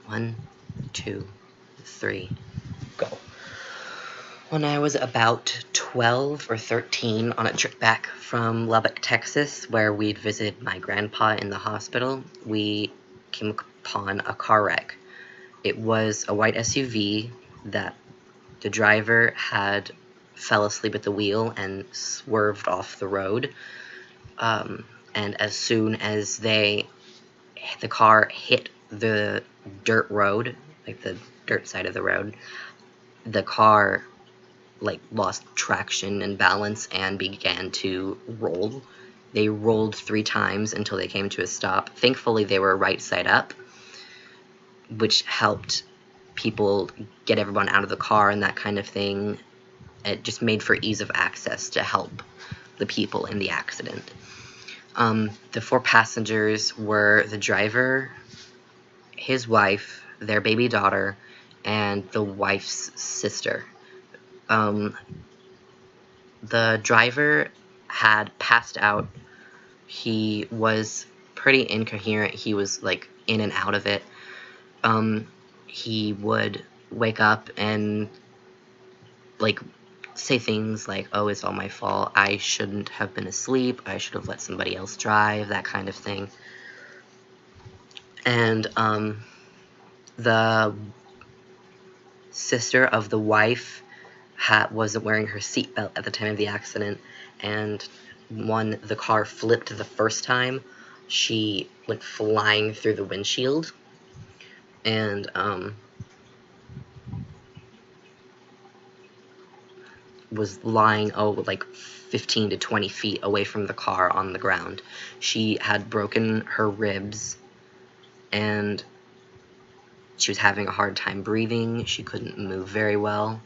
1, 2, 3, go. When I was about 12 or 13 on a trip back from Lubbock, Texas, where we'd visited my grandpa in the hospital, we came upon a car wreck. It was a white SUV that the driver had fell asleep at the wheel and swerved off the road. And as soon as the car hit the dirt road, like the dirt side of the road, the car lost traction and balance and began to roll. They rolled 3 times until they came to a stop. Thankfully, they were right side up, which helped people get everyone out of the car and that kind of thing. It just made for ease of access to help the people in the accident. The 4 passengers were the driver, his wife, their baby daughter, and the wife's sister. The driver had passed out. He was pretty incoherent. He was in and out of it. He would wake up and say things like, "Oh, it's all my fault. I shouldn't have been asleep. I should have let somebody else drive," that kind of thing. And the sister of the wife wasn't wearing her seatbelt at the time of the accident, and when the car flipped the first time, she went flying through the windshield, and was lying 15 to 20 feet away from the car on the ground. She had broken her ribs, and she was having a hard time breathing. She couldn't move very well.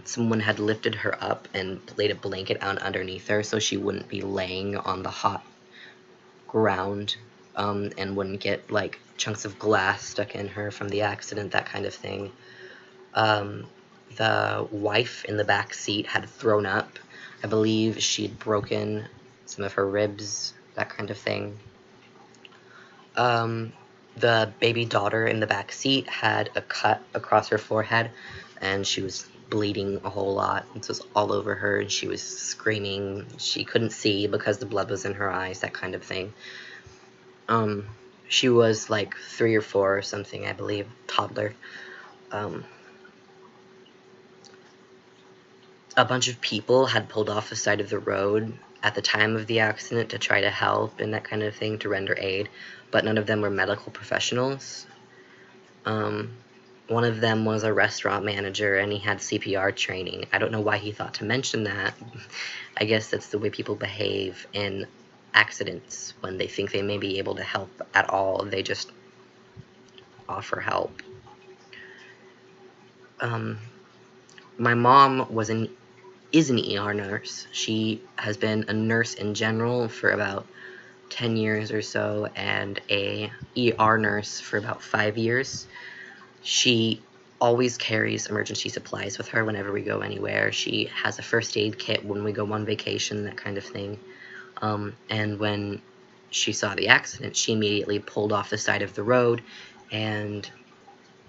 Someone had lifted her up and laid a blanket out underneath her so she wouldn't be laying on the hot ground and wouldn't get chunks of glass stuck in her from the accident, that kind of thing. The wife in the back seat had thrown up. I believe she'd broken some of her ribs, that kind of thing. The baby daughter in the back seat had a cut across her forehead, and she was bleeding a whole lot. It was all over her, and she was screaming. She couldn't see because the blood was in her eyes, that kind of thing. She was 3 or 4 or something, I believe, toddler. A bunch of people had pulled off the side of the road at the time of the accident to try to help and that kind of thing, to render aid, but none of them were medical professionals. One of them was a restaurant manager, and he had CPR training. I don't know why he thought to mention that. I guess that's the way people behave in accidents. When they think they may be able to help at all, they just offer help. My mom is an ER nurse. She has been a nurse in general for about 10 years or so, and a ER nurse for about 5 years. She always carries emergency supplies with her whenever we go anywhere. She has a first aid kit when we go on vacation, that kind of thing. And when she saw the accident, she immediately pulled off the side of the road and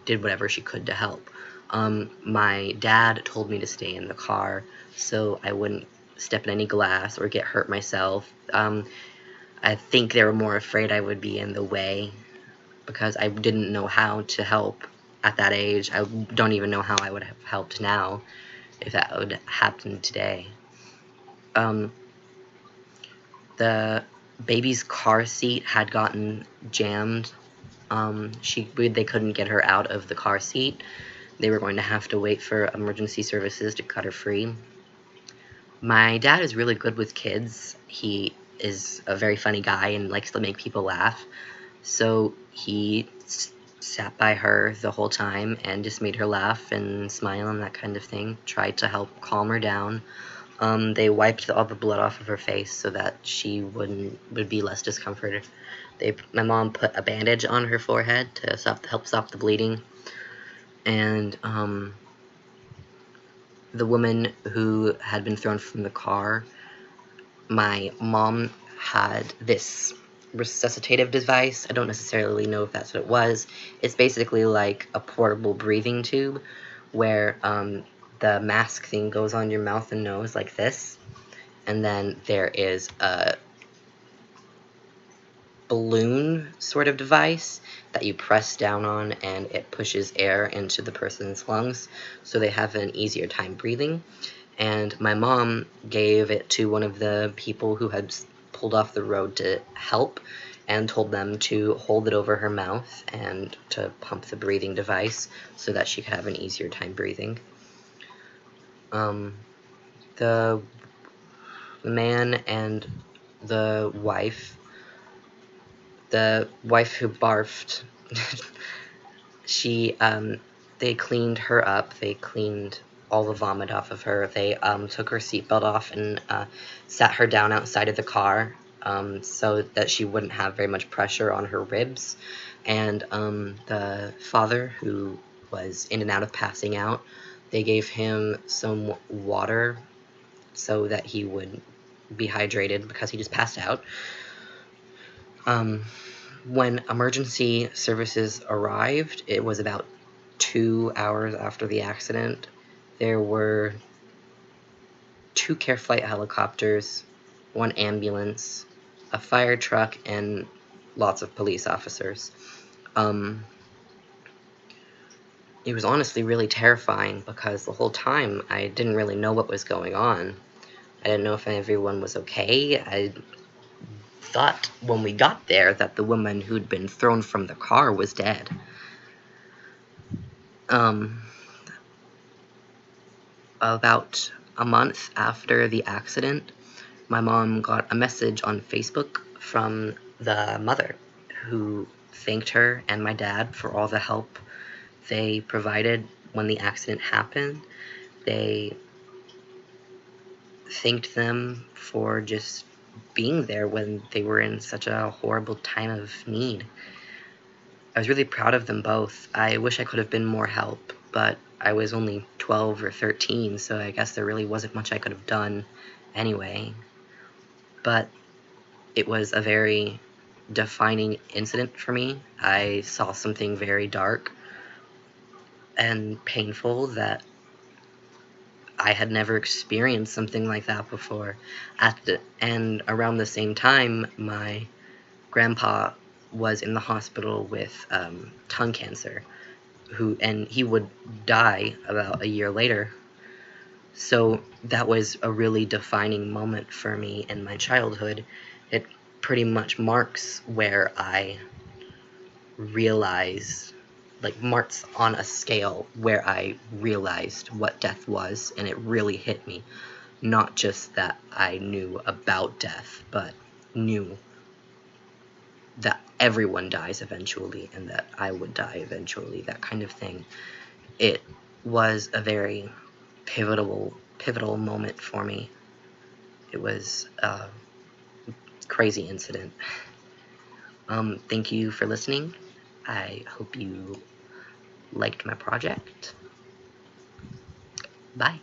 did whatever she could to help. My dad told me to stay in the car so I wouldn't step in any glass or get hurt myself. I think they were more afraid I would be in the way because I didn't know how to help at that age. I don't even know how I would have helped now if that would happen today. The baby's car seat had gotten jammed. They couldn't get her out of the car seat. They were going to have to wait for emergency services to cut her free. My dad is really good with kids. He is a very funny guy and likes to make people laugh. So he sat by her the whole time and just made her laugh and smile and that kind of thing. Tried to help calm her down. They wiped all the blood off of her face so that she would be less discomforted. My mom put a bandage on her forehead to help stop the bleeding. And the woman who had been thrown from the car, my mom had this resuscitative device. I don't necessarily know if that's what it was. It's basically like a portable breathing tube where the mask thing goes on your mouth and nose like this, and then there is a balloon sort of device that you press down on, and it pushes air into the person's lungs so they have an easier time breathing. And my mom gave it to one of the people who had pulled off the road to help, and told them to hold it over her mouth and to pump the breathing device so that she could have an easier time breathing. The man and the wife who barfed, they cleaned her up. They cleaned all the vomit off of her. They took her seatbelt off and sat her down outside of the car so that she wouldn't have very much pressure on her ribs. And the father, who was in and out of passing out, they gave him some water so that he would be hydrated because he just passed out. When emergency services arrived, it was about 2 hours after the accident. There were 2 care flight helicopters, 1 ambulance, a fire truck, and lots of police officers. It was honestly really terrifying because the whole time I didn't really know what was going on. I didn't know if everyone was okay. I thought when we got there that the woman who'd been thrown from the car was dead. About a month after the accident, my mom got a message on Facebook from the mother, who thanked her and my dad for all the help they provided when the accident happened. They thanked them for just being there when they were in such a horrible time of need. I was really proud of them both. I wish I could have been more help, but I was only 12 or 13, so I guess there really wasn't much I could have done anyway. But it was a very defining incident for me. I saw something very dark and painful that I had never experienced something like that before. And around the same time, my grandpa was in the hospital with tongue cancer, and he would die about a year later. So that was a really defining moment for me in my childhood. It pretty much marks where I realized, like, marks on a scale where I realized what death was, and it really hit me. Not just that I knew about death, but knew that everyone dies eventually and that I would die eventually, that kind of thing. It was a very pivotal moment for me. It was a crazy incident. Thank you for listening. I hope you liked my project. Bye.